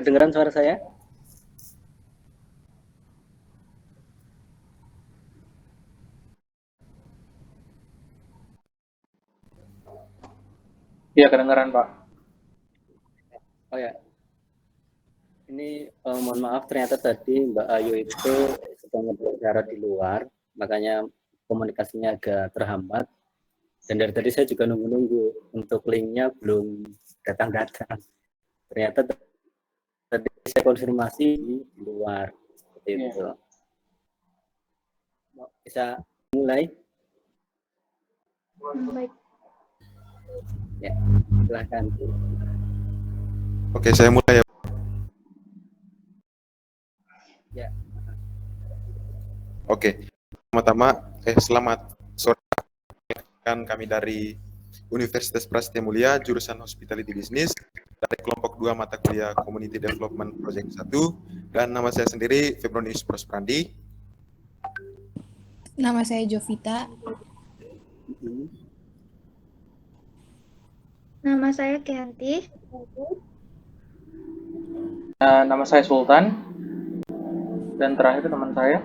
kedengaran suara saya? Iya, kedengaran, Pak. Oh ya, ini mohon maaf ternyata tadi Mbak Ayu itu sedang berbicara di luar, makanya komunikasinya agak terhambat. Dan dari tadi saya juga nunggu-nunggu untuk linknya belum datang-datang. Ternyata tadi saya konfirmasi di luar, seperti Iya. itu. Bisa mulai? Baik. Ya, silahkan. Oke, saya mulai ya. Ya. Oke, pertama-tama selamat sore. Kan kami dari Universitas Prasetya Mulia, jurusan Hospitality Business, dari kelompok 2 mata kuliah Community Development Project 1, dan nama saya sendiri Febronius Prosprandi. Nama saya Jovita. Nama saya Kianti. Nama saya Sultan. Dan terakhir teman saya.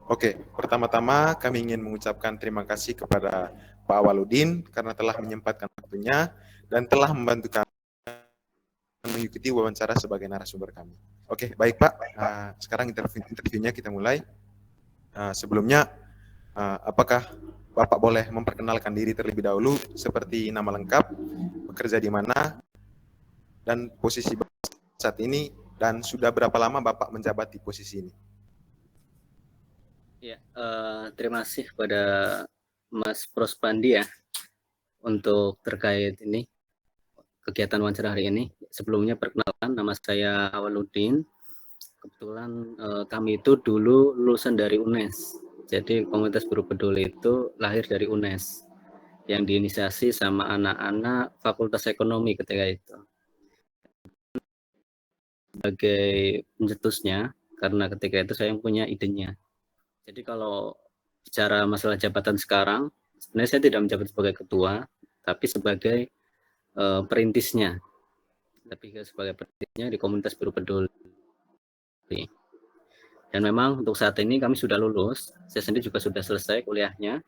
Oke, pertama-tama kami ingin mengucapkan terima kasih kepada Pak Awaludin karena telah menyempatkan waktunya dan telah membantu kami mengikuti wawancara sebagai narasumber kami. Oke, baik Pak. Sekarang interviewnya kita mulai. Sebelumnya, apakah Bapak boleh memperkenalkan diri terlebih dahulu seperti nama lengkap, bekerja di mana, dan posisi saat ini, dan sudah berapa lama Bapak menjabat di posisi ini? Ya, terima kasih kepada Mas Prospandi ya untuk terkait ini kegiatan wawancara hari ini. Sebelumnya perkenalkan, nama saya Awaludin. Kebetulan kami itu dulu lulusan dari UNES. Jadi komunitas buruh peduli itu lahir dari UNES yang diinisiasi sama anak-anak Fakultas Ekonomi ketika itu. Sebagai pencetusnya, karena ketika itu saya yang punya idenya. Jadi kalau bicara masalah jabatan sekarang, sebenarnya saya tidak menjabat sebagai ketua, tapi sebagai perintisnya. Tapi sebagai perintisnya di komunitas buruh peduli. Dan memang untuk saat ini kami sudah lulus, saya sendiri juga sudah selesai kuliahnya,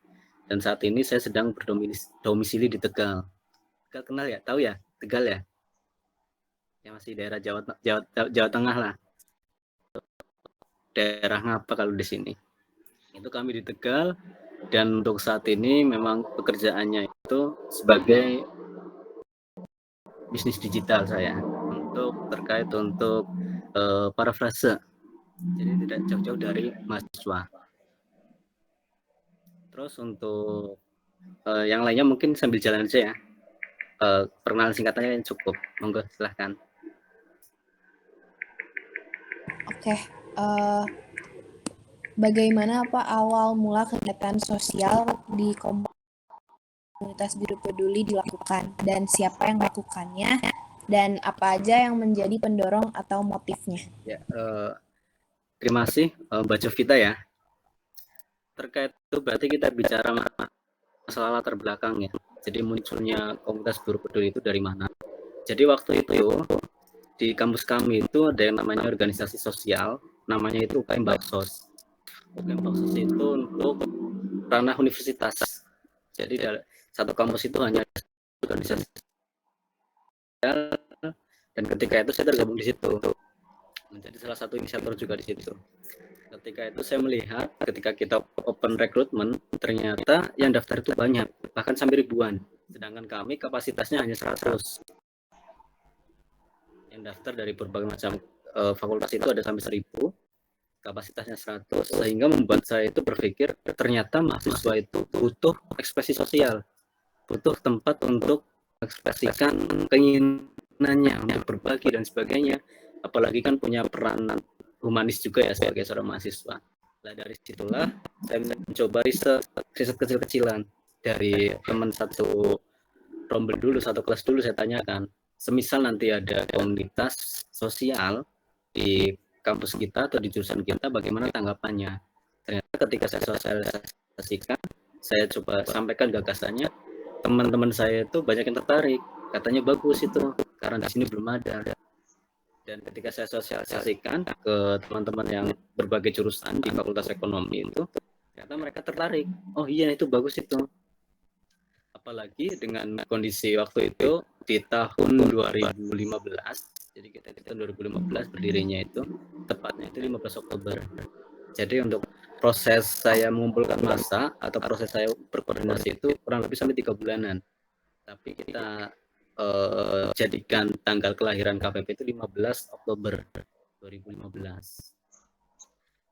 dan saat ini saya sedang berdomisili di Tegal. Tegal kenal ya? Tahu ya? Tegal ya? Ya masih daerah Jawa Tengah lah. Daerah ngapa kalau di sini? Itu kami di Tegal, dan untuk saat ini memang pekerjaannya itu sebagai bisnis digital saya untuk terkait untuk parafrase. Jadi tidak jauh-jauh dari mahasiswa. Terus untuk yang lainnya mungkin sambil jalan aja ya. Perkenalan singkatannya cukup. Monggo silahkan. Oke. Bagaimana awal mula kegiatan sosial di komunitas buruh peduli dilakukan dan siapa yang melakukannya dan apa aja yang menjadi pendorong atau motifnya? Ya, terima kasih Mbak Jovita ya. Terkait itu berarti kita bicara masalah latar belakang ya. Jadi munculnya komunitas buruh peduli itu dari mana? Jadi waktu itu di kampus kami itu ada yang namanya organisasi sosial, namanya itu UKM Baksos. UKM Baksos itu untuk ranah universitas. Jadi satu kampus itu hanya organisasi sosial, dan ketika itu saya tergabung di situ. Menjadi salah satu inisiator juga di situ. Ketika itu saya melihat ketika kita open recruitment, ternyata yang daftar itu banyak, bahkan sampai ribuan. Sedangkan kami kapasitasnya hanya 100. Yang daftar dari berbagai macam fakultas itu ada sampai 1000, kapasitasnya 100, sehingga membuat saya itu berpikir ternyata mahasiswa itu butuh ekspresi sosial, butuh tempat untuk ekspresikan keinginannya, untuk berbagi dan sebagainya. Apalagi kan punya peranan humanis juga ya sebagai seorang mahasiswa. Nah, dari situlah saya mencoba riset kecil-kecilan dari teman satu rombel dulu, satu kelas dulu saya tanyakan, semisal nanti ada komunitas sosial di kampus kita atau di jurusan kita, bagaimana tanggapannya? Ternyata ketika saya sosialisasikan, saya coba sampaikan gagasannya, teman-teman saya itu banyak yang tertarik, katanya bagus itu karena di sini belum ada. Dan ketika saya sosialisasikan ke teman-teman yang berbagai jurusan di Fakultas Ekonomi itu, ternyata mereka tertarik. Oh iya, itu bagus itu. Apalagi dengan kondisi waktu itu di tahun 2015, jadi kita di tahun 2015 berdirinya itu, tepatnya itu 15 Oktober. Jadi untuk proses saya mengumpulkan massa atau proses saya berkoordinasi itu kurang lebih sampai 3 bulanan. Tapi kita jadikan tanggal kelahiran KPP itu 15 Oktober 2015.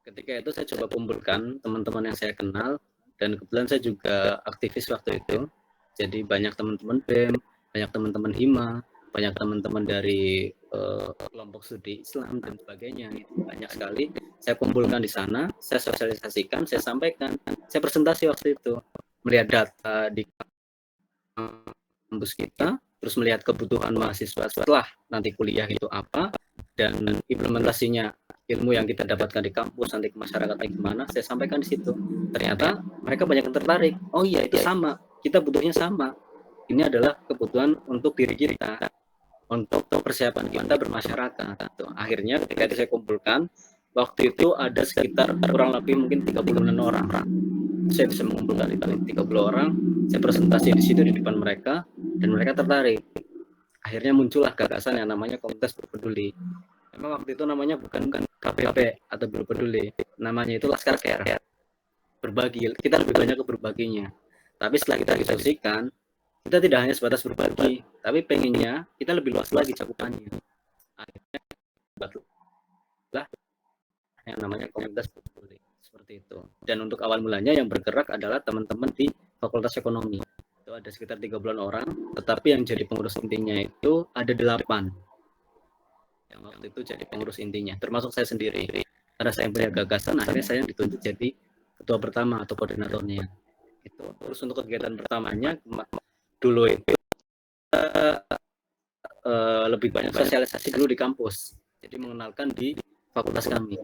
Ketika itu saya coba kumpulkan teman-teman yang saya kenal, dan kebetulan saya juga aktivis waktu itu. Jadi banyak teman-teman BEM, banyak teman-teman HIMA, banyak teman-teman dari kelompok studi Islam dan sebagainya. Banyak sekali saya kumpulkan di sana, saya sosialisasikan, saya sampaikan, saya presentasi waktu itu, melihat data di kampus kita, terus melihat kebutuhan mahasiswa setelah nanti kuliah itu apa, dan implementasinya ilmu yang kita dapatkan di kampus nanti ke masyarakat gimana, saya sampaikan di situ. Ternyata mereka banyak yang tertarik. Oh iya, itu sama, kita butuhnya sama. Ini adalah kebutuhan untuk diri kita, untuk persiapan kita bermasyarakat. Akhirnya ketika itu saya kumpulkan, waktu itu ada sekitar kurang lebih mungkin 30-an orang. Saya bisa mengumpulkan itu 30 orang, saya presentasi di situ di depan mereka, dan mereka tertarik. Akhirnya muncullah gagasan yang namanya Komunitas Buruh Peduli. Memang waktu itu namanya bukan KPP atau Buruh Peduli, namanya itu Laskar Care. Berbagi, kita lebih banyak ke berbaginya. Tapi setelah kita diskusikan, kita tidak hanya sebatas berbagi, tapi pengennya kita lebih luas lagi cakupannya. Akhirnya buatlah yang namanya Komunitas Buruh Peduli, seperti itu. Dan untuk awal mulanya yang bergerak adalah teman-teman di Fakultas Ekonomi. Itu ada sekitar 30 orang, tetapi yang jadi pengurus intinya itu ada 8. Yang waktu itu jadi pengurus intinya, termasuk saya sendiri. Karena saya punya gagasan, akhirnya saya ditunjuk jadi ketua pertama atau koordinatornya. Itu. Terus untuk kegiatan pertamanya dulu itu lebih banyak sosialisasi dulu di kampus. Jadi mengenalkan di fakultas kami.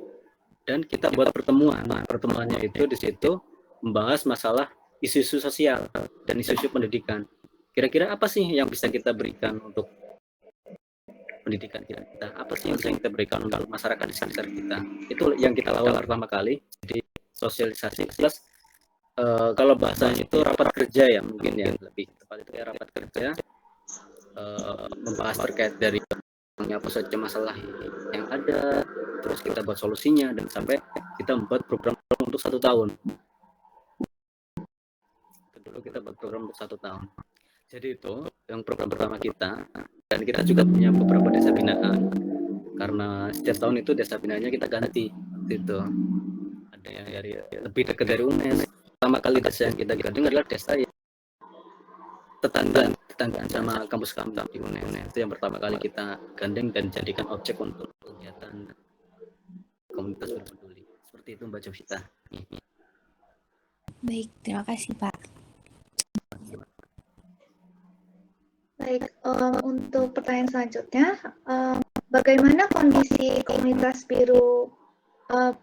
Dan kita buat pertemuan. Pertemuannya itu di situ membahas masalah isu-isu sosial dan isu-isu pendidikan. Kira-kira apa sih yang bisa kita berikan untuk pendidikan kita? Apa sih yang bisa kita berikan untuk masyarakat di sekitar kita? Itu yang kita lakukan pertama kali. Jadi sosialisasi plus kalau bahasanya itu rapat kerja ya, mungkin ya lebih tepat itu ya rapat kerja, membahas terkait dari apa saja masalah yang ada, terus kita buat solusinya, dan sampai kita membuat program untuk 1 tahun. Dulu kita buat program untuk 1 tahun. Jadi itu yang program pertama kita, dan kita juga punya beberapa desa binaan, karena setiap tahun itu desa binaannya kita ganti. Itu ada yang dari lebih dekat dari UNES. Pertama kali desa yang kita gandeng adalah desa yang tetanggaan sama kampus kami di UNES. Itu yang pertama kali kita gandeng dan jadikan objek untuk kegiatan Komunitas Buruh Peduli. Seperti itu Mbak Jovita. Baik, terima kasih Pak. Baik, untuk pertanyaan selanjutnya, bagaimana kondisi komunitas Buruh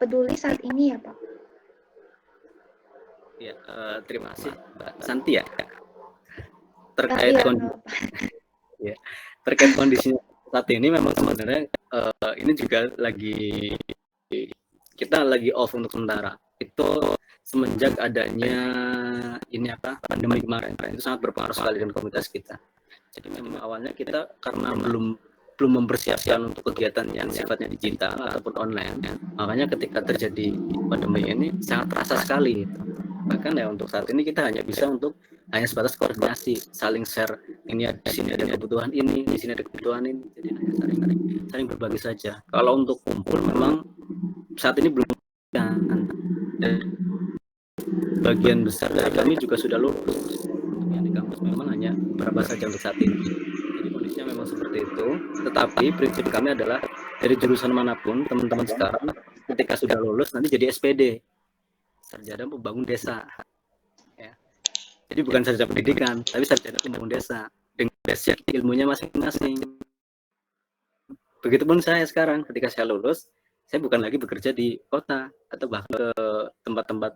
Peduli saat ini ya Pak? Ya, terima kasih Mbak Santi ya. Terkait terkait kondisinya saat ini memang sebenarnya ini juga kita lagi off untuk sementara. Itu semenjak adanya pandemi kemarin, itu sangat berpengaruh sekali dengan komunitas kita. Jadi memang awalnya kita karena belum mempersiapkan untuk kegiatan yang sifatnya digital ataupun online, makanya ketika terjadi pandemi ini sangat terasa sekali. Bahkan ya untuk saat ini kita hanya bisa untuk hanya sebatas koordinasi, saling share, ini di sini ada kebutuhan ini, di sini ada kebutuhan ini, jadi hanya saling berbagi saja. Kalau untuk kumpul memang saat ini belum, dan bagian besar dari kami juga sudah lulus. Untuk yang di kampus memang hanya beberapa saja untuk saat ini. Jadi kondisinya memang seperti itu. Tetapi prinsip kami adalah dari jurusan manapun teman-teman sekarang ketika sudah lulus nanti jadi SPD, sarjana pembangun desa. Ya. Jadi bukan sarjana pendidikan, tapi sarjana pembangun desa dengan basic ilmunya masing-masing. Begitupun saya sekarang, ketika saya lulus, saya bukan lagi bekerja di kota atau bahkan ke tempat-tempat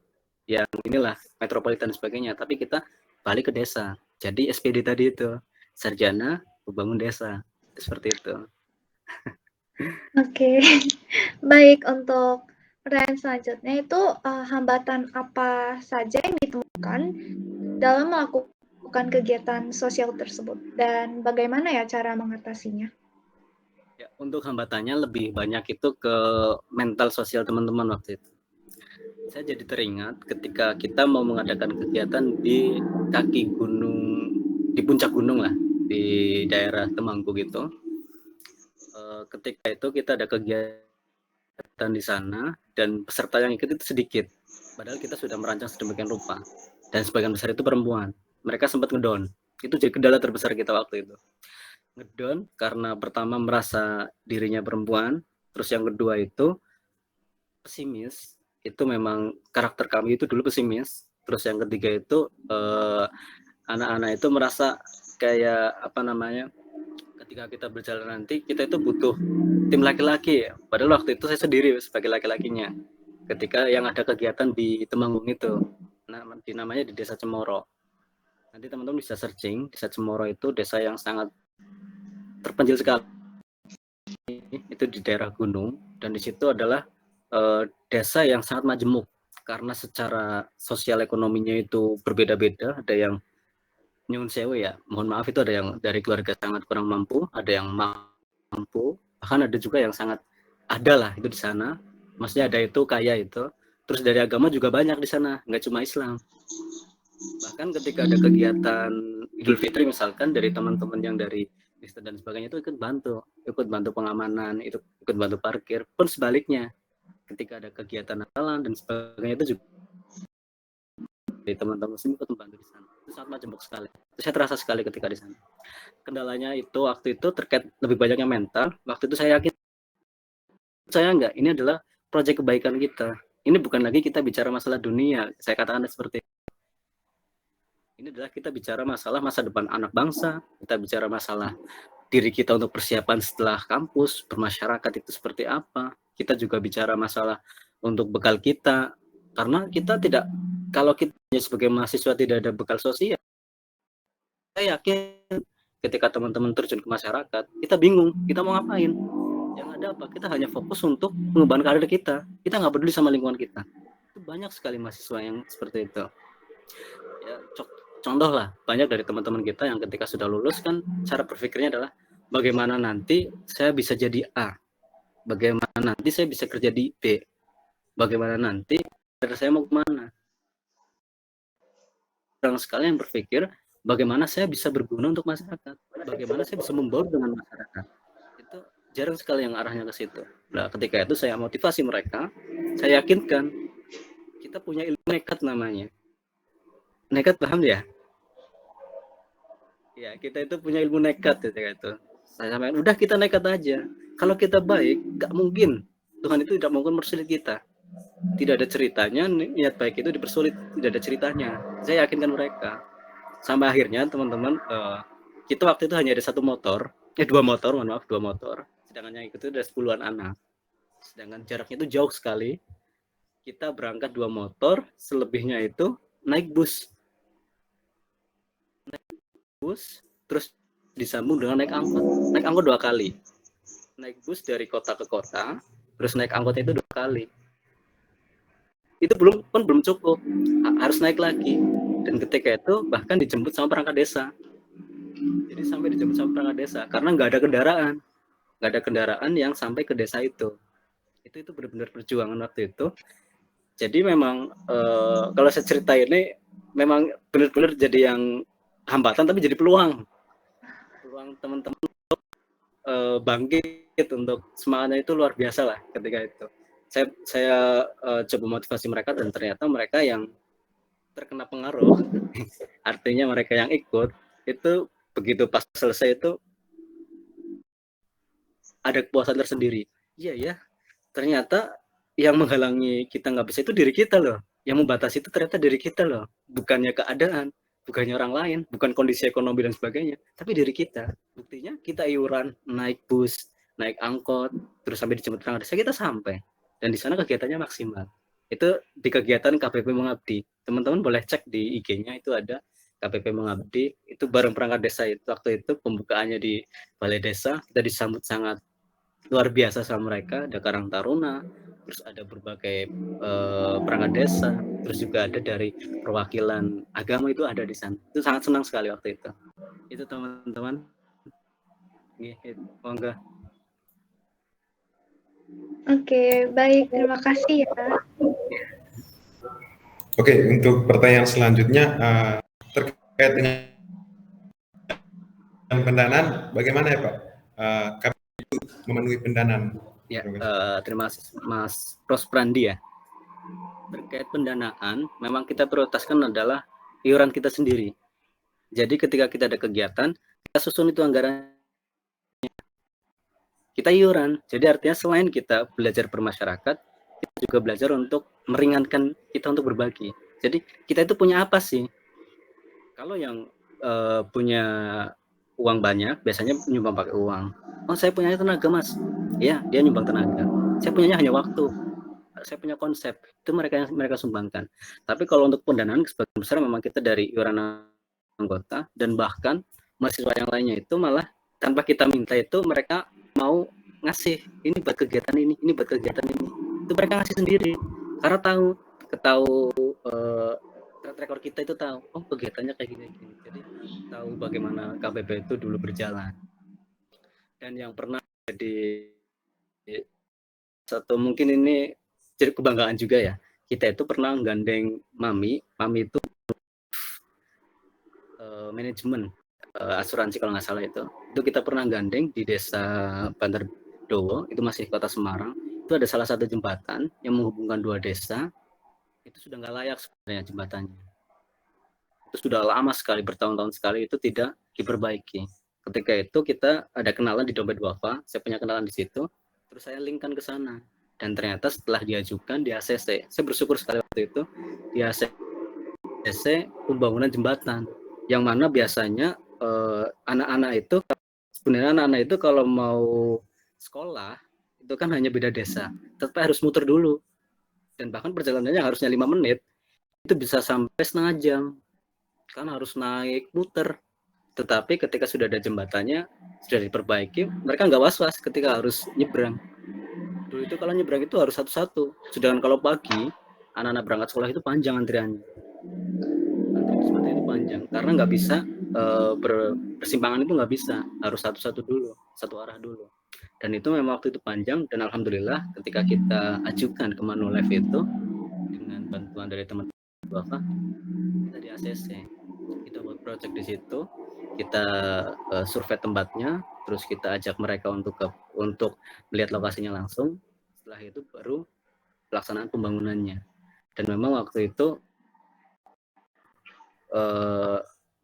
yang inilah metropolitan dan sebagainya, tapi kita balik ke desa. Jadi SPD tadi itu, sarjana pembangun desa, seperti itu. Oke, baik. Untuk pertanyaan selanjutnya itu hambatan apa saja yang ditemukan dalam melakukan kegiatan sosial tersebut dan bagaimana ya cara mengatasinya? Ya, untuk hambatannya lebih banyak itu ke mental sosial teman-teman waktu itu. Saya jadi teringat ketika kita mau mengadakan kegiatan di kaki gunung, di puncak gunung lah, di daerah Temanggung gitu. Ketika itu kita ada kegiatan di sana dan peserta yang ikut itu sedikit. Padahal kita sudah merancang sedemikian rupa. Dan sebagian besar itu perempuan. Mereka sempat ngedown. Itu jadi kendala terbesar kita waktu itu. Ngedown karena pertama merasa dirinya perempuan, terus yang kedua itu pesimis. Itu memang karakter kami itu dulu pesimis. Terus yang ketiga itu anak-anak itu merasa kayak apa namanya, ketika kita berjalan nanti kita itu butuh tim laki-laki. Padahal waktu itu saya sendiri sebagai laki-lakinya. Ketika yang ada kegiatan di Temanggung itu, namanya di Desa Cemoro. Nanti teman-teman bisa searching, Desa Cemoro itu desa yang sangat terpencil sekali. Itu di daerah gunung dan di situ adalah desa yang sangat majemuk karena secara sosial ekonominya itu berbeda-beda. Ada yang nyun sewu ya, mohon maaf, itu ada yang dari keluarga sangat kurang mampu, ada yang mampu, bahkan ada juga yang sangat ada lah itu di sana. Maksudnya ada itu kaya itu. Terus dari agama juga banyak di sana, nggak cuma Islam. Bahkan ketika ada kegiatan Idul Fitri misalkan dari teman-teman yang dari Kristen dan sebagainya itu ikut bantu pengamanan, ikut bantu parkir. Pun sebaliknya, ketika ada kegiatan Natalan dan sebagainya itu juga dari teman-teman muslim ikut membantu di sana. Itu sangat majemuk sekali. Itu saya terasa sekali ketika di sana. Kendalanya itu waktu itu terkait lebih banyaknya mental. Waktu itu saya yakin enggak, ini adalah proyek kebaikan kita. Ini bukan lagi kita bicara masalah dunia. Saya katakan seperti ini adalah kita bicara masalah masa depan anak bangsa, kita bicara masalah diri kita untuk persiapan setelah kampus, bermasyarakat itu seperti apa. Kita juga bicara masalah untuk bekal kita, karena kita tidak, kalau kita sebagai mahasiswa tidak ada bekal sosial, saya yakin ketika teman-teman terjun ke masyarakat, kita bingung, kita mau ngapain. Yang ada apa? Kita hanya fokus untuk mengembangkan karir kita. Kita nggak peduli sama lingkungan kita. Itu banyak sekali mahasiswa yang seperti itu. Ya, contoh lah, banyak dari teman-teman kita yang ketika sudah lulus kan cara berpikirnya adalah bagaimana nanti saya bisa jadi A, bagaimana nanti saya bisa kerja di B, bagaimana nanti saya mau kemana. Jarang sekali yang berpikir bagaimana saya bisa berguna untuk masyarakat, bagaimana saya bisa membaur dengan masyarakat. Itu jarang sekali yang arahnya ke situ. Nah, ketika itu saya motivasi mereka, saya yakinkan kita punya ilmu nekat namanya. Nekat, paham ya? Ya, kita itu punya ilmu nekat ketika itu. Saya sampaikan, udah kita nekat aja. Kalau kita baik, nggak mungkin Tuhan itu tidak mungkin mempersulit kita. Tidak ada ceritanya niat baik itu dipersulit, tidak ada ceritanya. Saya yakinkan mereka. Sampai akhirnya teman-teman, kita waktu itu hanya ada dua motor. Sedangkan yang ikut itu ada 10-an anak. Sedangkan jaraknya itu jauh sekali. Kita berangkat 2 motor, selebihnya itu naik bus, terus disambung dengan naik angkot 2 kali. Naik bus dari kota ke kota, terus naik angkotnya itu 2 kali. Itu belum cukup, harus naik lagi. Dan ketika itu bahkan dijemput sama perangkat desa. Jadi sampai dijemput sama perangkat desa karena nggak ada kendaraan yang sampai ke desa itu. Itu benar-benar perjuangan waktu itu. Jadi memang kalau saya cerita ini memang benar-benar jadi yang hambatan tapi jadi peluang teman-teman bangkit untuk semangatnya itu luar biasa lah ketika itu. Saya coba motivasi mereka dan ternyata mereka yang terkena pengaruh. Artinya mereka yang ikut itu begitu pas selesai itu ada kepuasan tersendiri. Iya ya, ternyata yang menghalangi kita nggak bisa itu diri kita loh. Yang membatasi itu ternyata diri kita loh, bukannya keadaan, bukannya orang lain, bukan kondisi ekonomi dan sebagainya, tapi diri kita. Buktinya kita iuran, naik bus, naik angkot, terus sampai dijemput perangkat desa, kita sampai. Dan di sana kegiatannya maksimal. Itu di kegiatan KBP Mengabdi. Teman-teman boleh cek di IG-nya, itu ada KPP Mengabdi, itu bareng perangkat desa itu. Waktu itu pembukaannya di Balai Desa, kita disambut sangat luar biasa sama mereka. Ada Karang Taruna, terus ada berbagai perangkat desa, terus juga ada dari perwakilan agama itu ada di sana. Itu sangat senang sekali waktu itu. Itu teman-teman. Monggo. Oke, baik. Terima kasih ya. Oke, untuk pertanyaan selanjutnya terkait dengan pendanaan, bagaimana ya Pak? Kami memenuhi pendanaan. Ya, terima kasih Mas Prosprandi ya. Terkait pendanaan, memang kita prioritaskan adalah iuran kita sendiri. Jadi ketika kita ada kegiatan, kita susun itu anggaran. Kita iuran. Jadi artinya selain kita belajar bermasyarakat, kita juga belajar untuk meringankan kita untuk berbagi. Jadi kita itu punya apa sih? Kalau yang punya uang banyak, biasanya nyumbang pakai uang. Oh, saya punya tenaga mas. Ya, dia nyumbang tenaga. Saya punyanya hanya waktu. Saya punya konsep. Itu mereka sumbangkan. Tapi kalau untuk pendanaan sebagian besar memang kita dari iuran anggota, dan bahkan mahasiswa yang lainnya itu malah tanpa kita minta itu mereka mau ngasih ini buat kegiatan ini buat kegiatan ini. Itu mereka ngasih sendiri karena tahu track record kita itu tahu, oh kegiatannya kayak gini. Jadi tahu bagaimana KPP itu dulu berjalan. Dan yang pernah jadi satu mungkin ini jadi kebanggaan juga ya, kita itu pernah gandeng Mami itu manajemen asuransi kalau nggak salah itu kita pernah gandeng di desa Bantar Dowo, itu masih kota Semarang. Itu ada salah satu jembatan yang menghubungkan dua desa, itu sudah nggak layak sebenarnya jembatannya. Itu sudah lama sekali, bertahun-tahun sekali itu tidak diperbaiki. Ketika itu kita ada kenalan di Dompet Wafa, saya punya kenalan di situ, terus saya linkkan ke sana. Dan ternyata setelah diajukan di ACC, saya bersyukur sekali waktu itu, di ACC pembangunan jembatan, yang mana biasanya anak-anak itu, sebenarnya anak-anak itu kalau mau sekolah, itu kan hanya beda desa, tetapi harus muter dulu. Dan bahkan perjalanannya harusnya 5 menit, itu bisa sampai setengah jam, karena harus naik muter. Tetapi ketika sudah ada jembatannya, sudah diperbaiki, mereka nggak was-was ketika harus nyebrang. Dulu itu kalau nyebrang itu harus satu-satu. Sedangkan kalau pagi, anak-anak berangkat sekolah itu panjang antriannya. Antrian seperti itu panjang, karena nggak bisa bersimpangan itu nggak bisa, harus satu-satu dulu, satu arah dulu. Dan itu memang waktu itu panjang, dan alhamdulillah ketika kita ajukan ke Manulife itu dengan bantuan dari teman-teman Bapak, kita di ACC, kita buat project di situ, kita survei tempatnya, terus kita ajak mereka untuk melihat lokasinya langsung. Setelah itu baru pelaksanaan pembangunannya. Dan memang waktu itu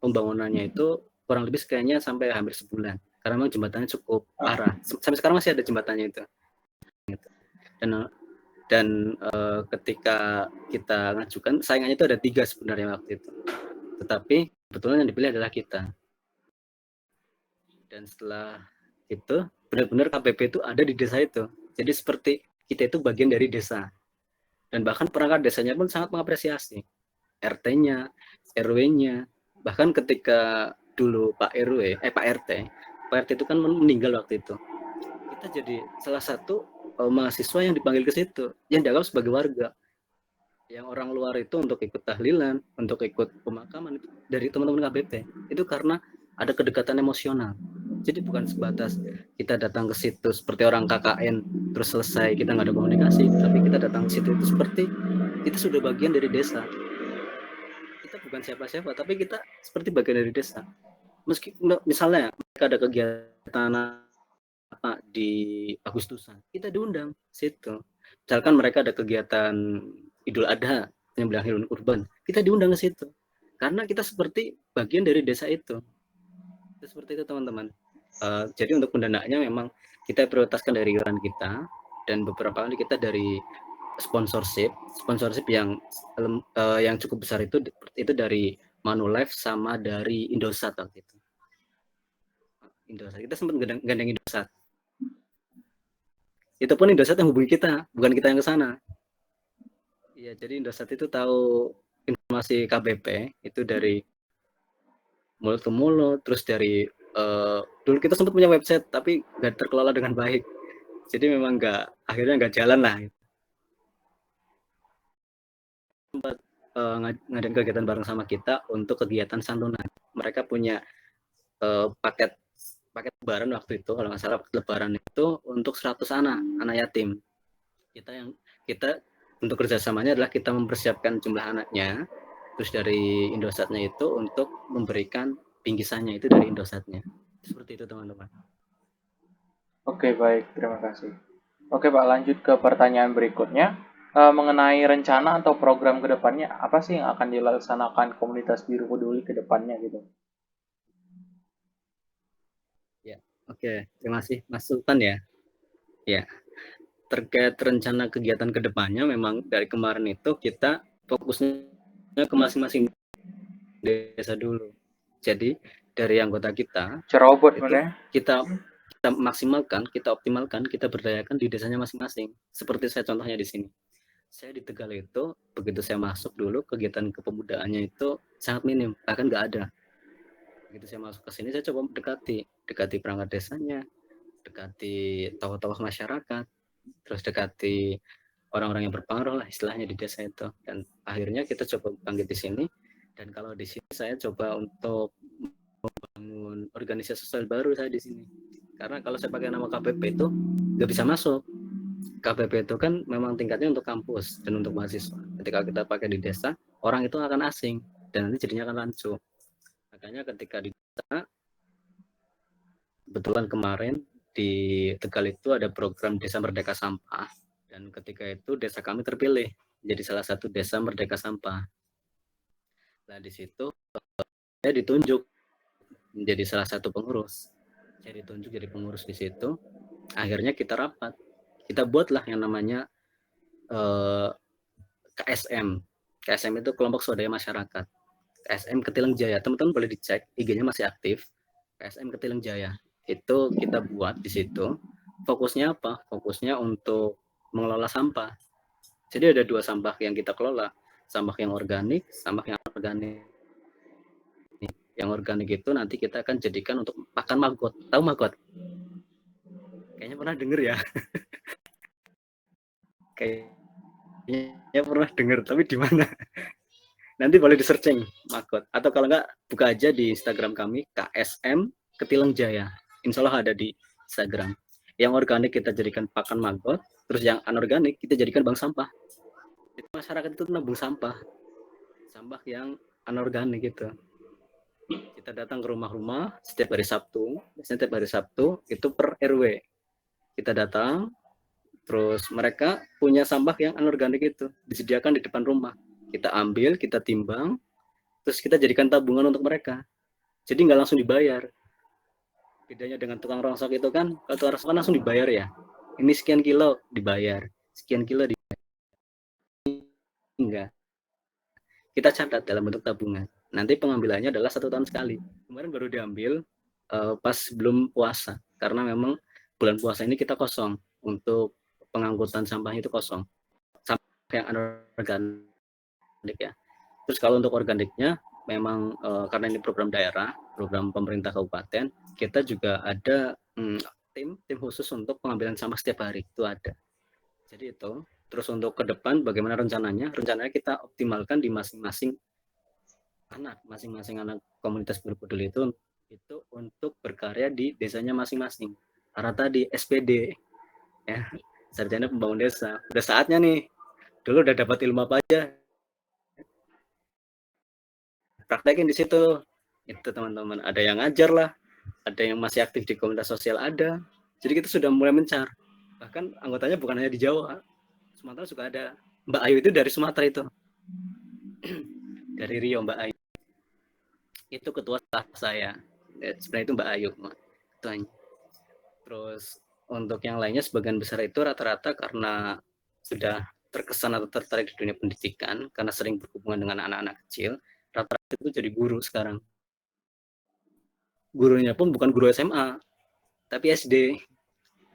pembangunannya itu kurang lebih kayaknya sampai hampir sebulan, karena memang jembatannya cukup parah. Sampai sekarang masih ada jembatannya itu. Dan ketika kita ngajukan, saingannya itu ada 3 sebenarnya waktu itu, tetapi kebetulan yang dipilih adalah kita. Dan setelah itu benar-benar KPP itu ada di desa itu, jadi seperti kita itu bagian dari desa. Dan bahkan perangkat desanya pun sangat mengapresiasi, RT-nya, RW-nya. Bahkan ketika dulu Pak RT itu kan meninggal waktu itu, kita jadi salah satu mahasiswa yang dipanggil ke situ, yang dianggap sebagai warga. Yang orang luar itu untuk ikut tahlilan, untuk ikut pemakaman itu dari teman-teman KPP. Itu karena ada kedekatan emosional. Jadi bukan sebatas kita datang ke situ seperti orang KKN terus selesai kita nggak ada komunikasi, tapi kita datang ke situ itu seperti kita sudah bagian dari desa. Kita bukan siapa-siapa, tapi kita seperti bagian dari desa. Meski misalnya mereka ada kegiatan apa di Agustusan, kita diundang situ. Misalkan mereka ada kegiatan Idul Adha, penyembelihan hewan kurban, kita diundang ke situ. Karena kita seperti bagian dari desa itu. Seperti itu teman-teman. Jadi untuk pendanaannya memang kita prioritaskan dari iuran kita, dan beberapa kali kita dari sponsorship yang cukup besar itu dari Manulife sama dari Indosat waktu itu. Indosat, kita sempat gandeng Indosat. Itu pun Indosat yang hubungi kita, bukan kita yang ke sana. Iya, jadi Indosat itu tahu informasi KBP itu dari mulut ke mulut, terus dari dulu kita sempat punya website tapi nggak terkelola dengan baik, jadi memang akhirnya nggak jalan lah. Sempat ngadain kegiatan bareng sama kita untuk kegiatan santunan. Mereka punya paket lebaran waktu itu, kalau nggak salah lebaran itu untuk 100 anak yatim. Kita untuk kerjasamanya adalah kita mempersiapkan jumlah anaknya, terus dari Indosatnya itu untuk memberikan bingkisannya itu dari Indosatnya. Seperti itu teman-teman. Oke, baik. Terima kasih. Oke, Pak, lanjut ke pertanyaan berikutnya. Mengenai rencana atau program ke depannya, apa sih yang akan dilaksanakan komunitas Biru Peduli ke depannya gitu? Ya, oke. Terima kasih Mas Sultan ya. Ya, terkait rencana kegiatan ke depannya memang dari kemarin itu kita fokusnya ke masing-masing desa dulu. Jadi dari anggota kita Cerobot itu sebenarnya. kita maksimalkan, kita optimalkan, kita berdayakan di desanya masing-masing. Seperti saya contohnya di sini. Saya di Tegal itu begitu saya masuk dulu kegiatan kepemudaannya itu sangat minim, bahkan nggak ada. Begitu saya masuk ke sini saya coba dekati perangkat desanya, dekati tokoh-tokoh masyarakat, terus dekati orang-orang yang berpengaruh lah istilahnya di desa itu. Dan akhirnya kita coba bangkit di sini. Dan kalau di sini saya coba untuk membangun organisasi sosial baru saya di sini. Karena kalau saya pakai nama KPP itu nggak bisa masuk. KPP itu kan memang tingkatnya untuk kampus dan untuk mahasiswa. Ketika kita pakai di desa, orang itu akan asing dan nanti jadinya akan rancu. Makanya ketika di desa, kebetulan kemarin di Tegal itu ada program Desa Merdeka Sampah, dan ketika itu desa kami terpilih jadi salah satu desa merdeka sampah. Nah di situ saya ditunjuk menjadi salah satu pengurus. Saya ditunjuk jadi pengurus di situ. Akhirnya kita rapat, kita buatlah yang namanya KSM. KSM itu kelompok swadaya masyarakat. KSM Ketilang Jaya. Teman-teman boleh dicek, IG-nya masih aktif. KSM Ketilang Jaya. Itu kita buat di situ. Fokusnya apa? Fokusnya untuk mengelola sampah. Jadi ada 2 sampah yang kita kelola. Sampah yang organik, sampah yang organik. Yang organik itu nanti kita akan jadikan untuk pakan maggot. Tahu maggot? Kayaknya pernah denger ya. Kayaknya pernah denger, tapi di mana? Nanti boleh di-searching maggot. Atau kalau enggak, buka aja di Instagram kami, KSM Ketilang Jaya. Insya Allah ada di Instagram. Yang organik kita jadikan pakan maggot, terus yang anorganik kita jadikan bank sampah. Jadi masyarakat itu nabung sampah yang anorganik gitu. Kita datang ke rumah-rumah setiap hari Sabtu itu per RW. Kita datang, terus mereka punya sampah yang anorganik itu disediakan di depan rumah. Kita ambil, kita timbang, terus kita jadikan tabungan untuk mereka. Jadi nggak langsung dibayar. Bedanya dengan tukang rongsok itu kan, kalau tukang rongsok kan langsung dibayar ya. Ini sekian kilo dibayar, sekian kilo dibayar. Enggak. Kita catat dalam bentuk tabungan. Nanti pengambilannya adalah 1 tahun sekali. Kemarin baru diambil pas belum puasa, karena memang bulan puasa ini kita kosong untuk pengangkutan sampahnya itu kosong. Sampah yang anorganik ya. Terus kalau untuk organiknya memang karena ini program daerah, program pemerintah kabupaten, kita juga ada tim khusus untuk pengambilan sampah setiap hari itu ada. Jadi itu. Terus untuk ke depan bagaimana rencananya? Rencananya kita optimalkan di masing-masing anak komunitas Biru Peduli itu untuk berkarya di desanya masing-masing. Karena tadi SPD ya, sarjana pembangun desa. Udah saatnya nih. Dulu udah dapat ilmu apa aja, praktekin di situ. Itu teman-teman, ada yang ngajar lah, ada yang masih aktif di komunitas sosial ada. Jadi kita sudah mulai mencar. Bahkan anggotanya bukan hanya di Jawa, Sumatera juga ada. Mbak Ayu itu dari Sumatera itu. Dari Rio Mbak Ayu. Itu ketua saya. Sebenarnya itu Mbak Ayu ketuanya. Terus untuk yang lainnya sebagian besar itu rata-rata karena sudah terkesan atau tertarik di dunia pendidikan karena sering berhubungan dengan anak-anak kecil, rata-rata itu jadi guru sekarang. Gurunya pun bukan guru SMA, tapi SD.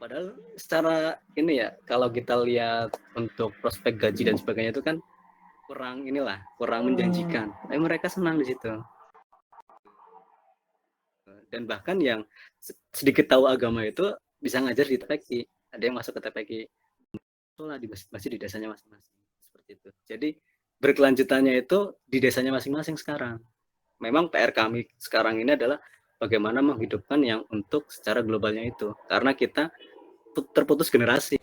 Padahal secara ini ya, kalau kita lihat untuk prospek gaji dan sebagainya itu kan kurang menjanjikan. Tapi mereka senang di situ. Dan bahkan yang sedikit tahu agama itu bisa ngajar di TPQ, ada yang masuk ke TPQ sholat di masjid di desanya masing-masing, seperti itu. Jadi berkelanjutannya itu di desanya masing-masing sekarang. Memang PR kami sekarang ini adalah bagaimana menghidupkan yang untuk secara globalnya itu, karena kita terputus generasi.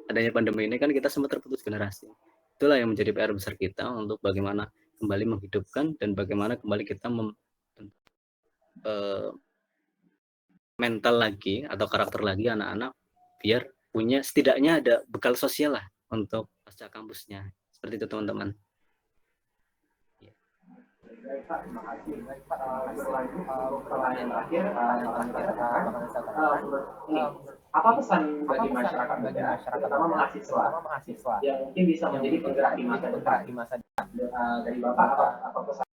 Adanya pandemi ini kan kita semua terputus generasi. Itulah yang menjadi PR besar kita untuk bagaimana kembali menghidupkan dan bagaimana kembali kita mental lagi atau karakter lagi anak-anak biar punya setidaknya ada bekal sosial lah untuk pasca kampusnya. Seperti itu teman-teman. Terima kasih. Berlanjut pertanyaan terakhir, apa pesan bagi masyarakat terutama mahasiswa yang mungkin bisa menjadi penggerak di masa depan? Dari Bapak apa pesan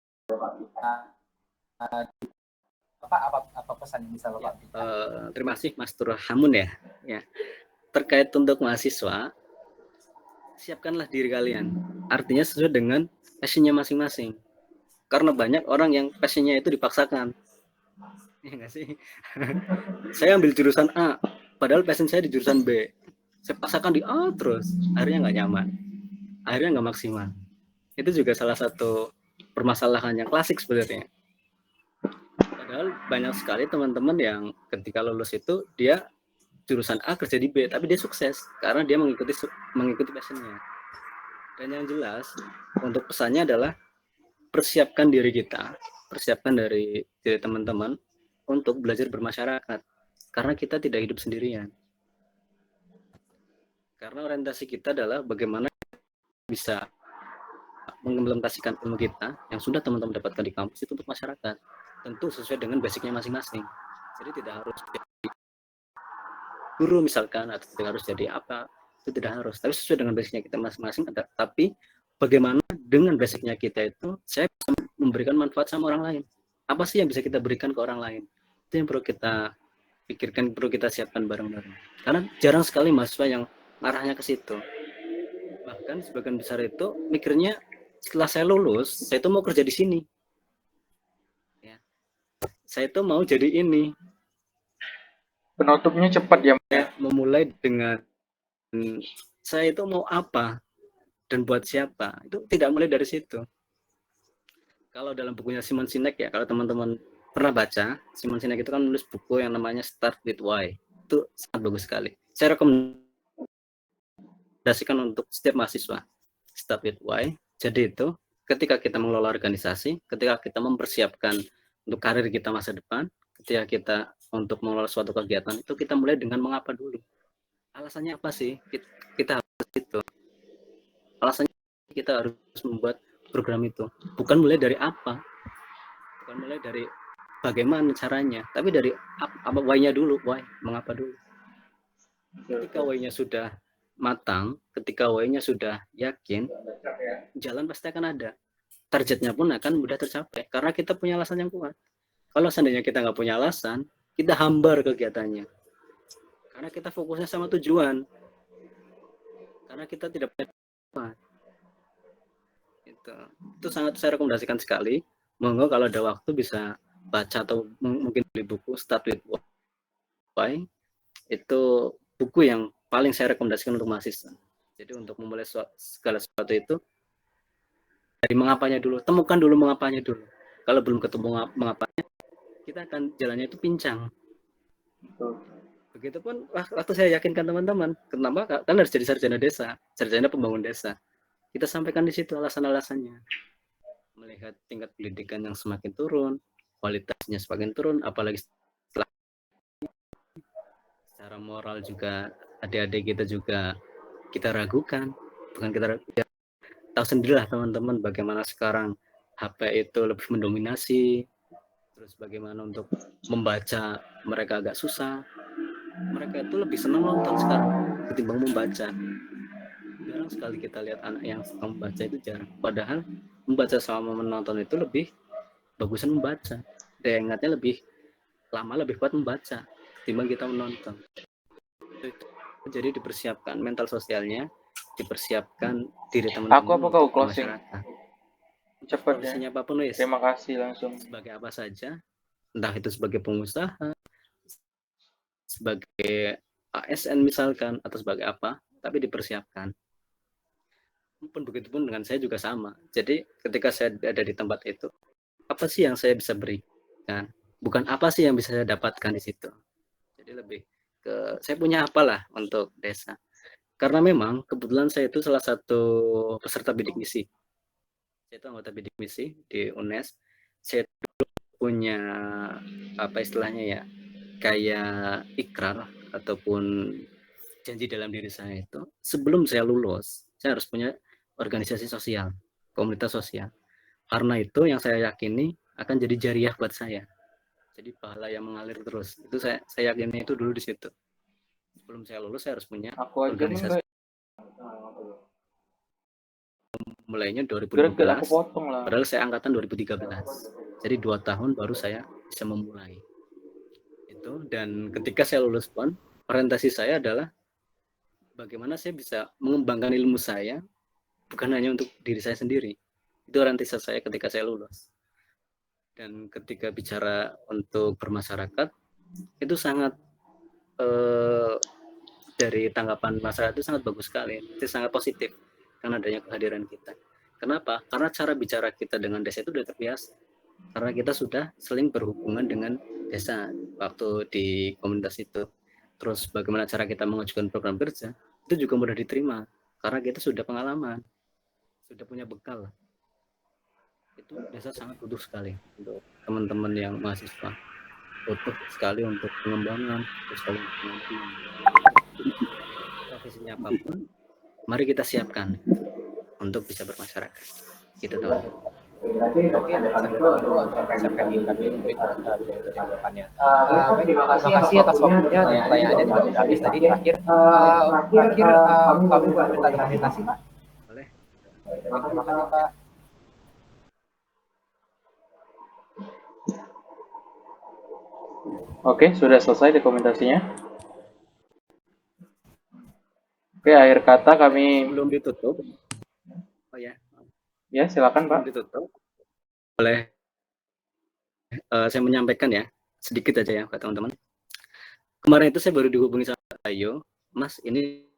Bapak? Apa pesan yang bisa Bapak? Terima kasih Mas Turhamun ya. Terkait untuk mahasiswa, siapkanlah diri kalian. Artinya sesuai dengan passionnya masing-masing. Karena banyak orang yang passionnya itu dipaksakan. Ya nggak sih? Saya ambil jurusan A, padahal passion saya di jurusan B. Saya paksakan di A terus, akhirnya nggak nyaman. Akhirnya nggak maksimal. Itu juga salah satu permasalahan yang klasik sebenarnya. Padahal banyak sekali teman-teman yang ketika lulus itu dia jurusan A kerja di B, tapi dia sukses karena dia mengikuti passionnya. Dan yang jelas untuk pesannya adalah persiapkan diri kita, persiapkan dari teman-teman untuk belajar bermasyarakat, karena kita tidak hidup sendirian. Karena orientasi kita adalah bagaimana bisa mengimplementasikan ilmu kita yang sudah teman-teman dapatkan di kampus itu untuk masyarakat, tentu sesuai dengan basicnya masing-masing. Jadi tidak harus jadi guru misalkan, atau tidak harus jadi apa, itu tidak harus, tapi sesuai dengan basicnya kita masing-masing. Tapi bagaimana dengan basicnya kita itu saya bisa memberikan manfaat sama orang lain. Apa sih yang bisa kita berikan ke orang lain? Itu yang perlu kita pikirkan, perlu kita siapkan bareng-bareng. Karena jarang sekali mahasiswa yang arahnya ke situ. Bahkan sebagian besar itu mikirnya setelah saya lulus, saya itu mau kerja di sini. Ya. Saya itu mau jadi ini. Penutupnya cepat ya. Memulai dengan saya itu mau apa dan buat siapa. Itu tidak mulai dari situ. Kalau dalam bukunya Simon Sinek ya, kalau teman-teman pernah baca, Simon Sinek itu kan menulis buku yang namanya Start with Why. Itu sangat bagus sekali. Saya rekomendasikan untuk setiap mahasiswa. Start with Why. Jadi itu ketika kita mengelola organisasi, ketika kita mempersiapkan untuk karir kita masa depan, ketika kita untuk mengelola suatu kegiatan, itu kita mulai dengan mengapa dulu. Alasannya apa sih? Kita harus itu. Alasannya kita harus membuat program itu. Bukan mulai dari apa, bukan mulai dari bagaimana caranya, tapi dari apa why-nya dulu, why, mengapa dulu. Ketika why-nya sudah matang, ketika why-nya sudah yakin, jalan pasti akan ada. Targetnya pun akan mudah tercapai, karena kita punya alasan yang kuat. Kalau seandainya kita nggak punya alasan, kita hambar kegiatannya. Karena kita fokusnya sama tujuan. Karena kita tidak punya tempat. Itu sangat saya rekomendasikan sekali. Monggo kalau ada waktu bisa baca atau mungkin beli buku Start with Why. Itu buku yang paling saya rekomendasikan untuk mahasiswa. Jadi untuk memulai segala sesuatu itu dari mengapanya dulu, temukan dulu mengapanya dulu. Kalau belum ketemu mengapanya, kita akan jalannya itu pincang. Begitupun waktu saya yakinkan teman-teman, kenapa kan harus jadi sarjana desa, sarjana pembangun desa. Kita sampaikan di situ alasan-alasannya. Melihat tingkat pendidikan yang semakin turun, kualitasnya semakin turun, apalagi setelah secara moral juga adik-adik kita juga kita ragukan. Bukan kita ragukan. Tahu sendirilah teman-teman bagaimana sekarang HP itu lebih mendominasi. Terus bagaimana untuk membaca mereka agak susah. Mereka itu lebih senang nonton sekarang ketimbang membaca. Jarang sekali kita lihat anak yang suka membaca, itu jarang. Padahal membaca sama menonton itu lebih bagusan membaca. Daya ingatnya lebih lama, lebih kuat membaca ketimbang kita menonton. Jadi dipersiapkan mental sosialnya, dipersiapkan diri teman-teman. Aku apa kau closing? Cepat ya. Apapun, Terima kasih langsung. Sebagai apa saja, entah itu sebagai pengusaha, sebagai ASN misalkan, atau sebagai apa, tapi dipersiapkan. Pun begitupun dengan saya juga sama. Jadi ketika saya ada di tempat itu, apa sih yang saya bisa berikan? Bukan apa sih yang bisa saya dapatkan di situ. Jadi lebih ke saya punya apalah untuk desa. Karena memang kebetulan saya itu salah satu peserta bidik misi. Saya itu anggota bidik misi di UNES. Saya punya apa istilahnya ya, kayak ikrar ataupun janji dalam diri saya itu, sebelum saya lulus, saya harus punya organisasi sosial, komunitas sosial. Karena itu yang saya yakini akan jadi jariah buat saya. Jadi pahala yang mengalir terus. Itu saya yakini itu dulu di situ. Sebelum saya lulus saya harus punya organisasi. Mulainya 2012. Padahal saya angkatan 2013. Jadi 2 tahun baru saya bisa memulai. Itu, dan ketika saya lulus pun orientasi saya adalah bagaimana saya bisa mengembangkan ilmu saya bukan hanya untuk diri saya sendiri. Itu orientasi saya ketika saya lulus. Dan ketika bicara untuk bermasyarakat, itu sangat dari tanggapan masyarakat itu sangat bagus sekali, itu sangat positif karena adanya kehadiran kita. Kenapa? Karena cara bicara kita dengan desa itu sudah terbiasa. Karena kita sudah sering berhubungan dengan desa waktu di komunitas itu. Terus bagaimana cara kita mengajukan program kerja, itu juga mudah diterima. Karena kita sudah pengalaman, sudah punya bekal. Itu desa sangat butuh sekali untuk teman-teman yang mahasiswa. Butuh sekali untuk pengembangan, butuh sekali untuk pengembangan. Profesinya apapun, mari kita siapkan untuk bisa bermasyarakat. Gitu teman. Berarti ada pesan itu untuk mempersiapkan diri kami untuk depannya. Terima kasih atas waktunya dan pertanyaannya tidak habis tadi terakhir. Kami boleh minta dokumentasi, Pak? Boleh. Terima kasih, Pak. Oke, sudah selesai dokumentasinya. Oke, akhir kata kami belum ditutup. Oh ya. Ya, silakan Pak. Belum ditutup. Boleh saya menyampaikan ya, sedikit aja ya Pak teman-teman. Kemarin itu saya baru dihubungi sama Ayo, Mas ini